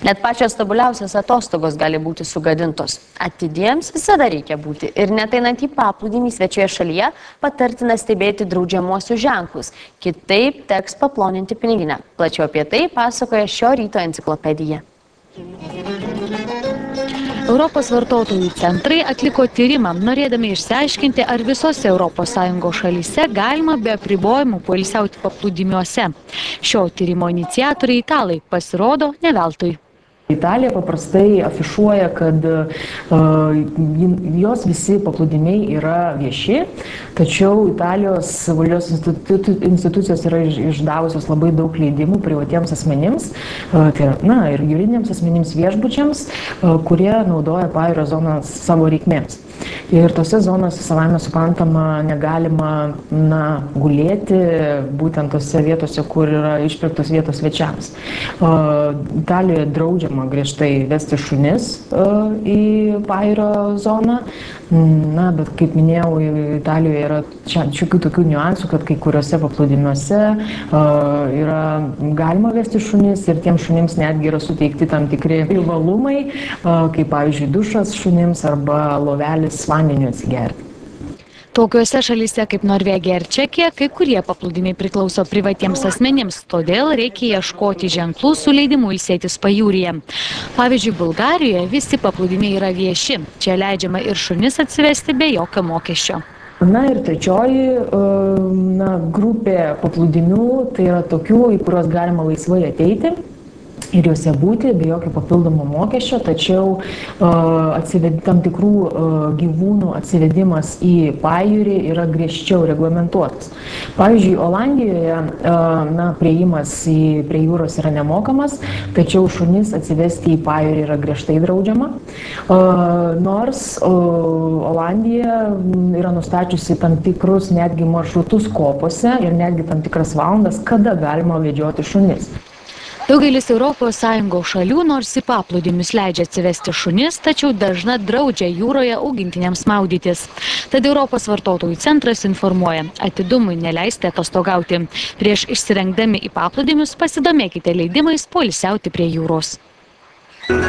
Net pačios tobuliausios atostogos gali būti sugadintos. Atidiems visada reikia būti ir net einant į paplūdimį svečioje šalyje patartina stebėti draudžiamuosius ženklus. Kitaip teks paploninti piniginę. Plačiau apie tai pasakoja šio ryto enciklopedija. Europos vartotojų centrai atliko tyrimą, norėdami išsiaiškinti, ar visose ES šalyse galima be apribojimų poilsiauti paplūdimiuose. Šio tyrimo iniciatoriai italai pasirodo ne veltui. Italija paprastai afišuoja, kad jos visi paplūdimiai yra vieši, tačiau Italijos valdžios institucijos yra išdavusios labai daug leidimų privatiems asmenims, tai yra, ir juridiniams asmenims viešbučiams, kurie naudoja pajūrio zoną savo reikmėms. Ir tose zonose savame suprantama negalima gulėti būtent tose vietose, kur yra išpirktos vietos svečiams. Italijoje draudžiama griežtai vesti šunis į pajūrio zoną, bet kaip minėjau, Italijoje yra šiokių tokių niuansų, kad kai kuriuose paplūdimiuose yra galima vesti šunis ir tiems šunims netgi yra suteikti tam tikri privalumai, kaip pavyzdžiui dušas šunims arba lovelis vandeniu atsigerti. Tokiuose šalyse kaip Norvegija ir Čekija kai kurie paplūdimiai priklauso privatiems asmenims, todėl reikia ieškoti ženklų su leidimu ilsėtis pajūryje. Pavyzdžiui, Bulgarijoje visi paplūdimiai yra vieši. Čia leidžiama ir šunis atsivesti be jokio mokesčio. Ir trečioji grupė paplūdimių, tai yra tokių, į kuriuos galima laisvai ateiti ir juose būti be jokio papildomo mokesčio, tačiau tam tikrų gyvūnų atsivedimas į pajūrį yra griežčiau reglamentuotas. Pavyzdžiui, Olandijoje priėjimas prie jūros yra nemokamas, tačiau šunis atsivesti į pajūrį yra griežtai draudžiama. Nors Olandija yra nustačiusi tam tikrus netgi maršrutus kopose ir netgi tam tikras valandas, kada galima vedžioti šunis. Daugelis ES šalių nors į paplūdimius leidžia atsivesti šunis, tačiau dažna draudžia jūroje augintiniams maudytis. Tad Europos vartotojų centras informuoja, atidumui neleisti atostogauti. Prieš išsirengdami į paplūdimius pasidomėkite leidimais poilsiauti prie jūros.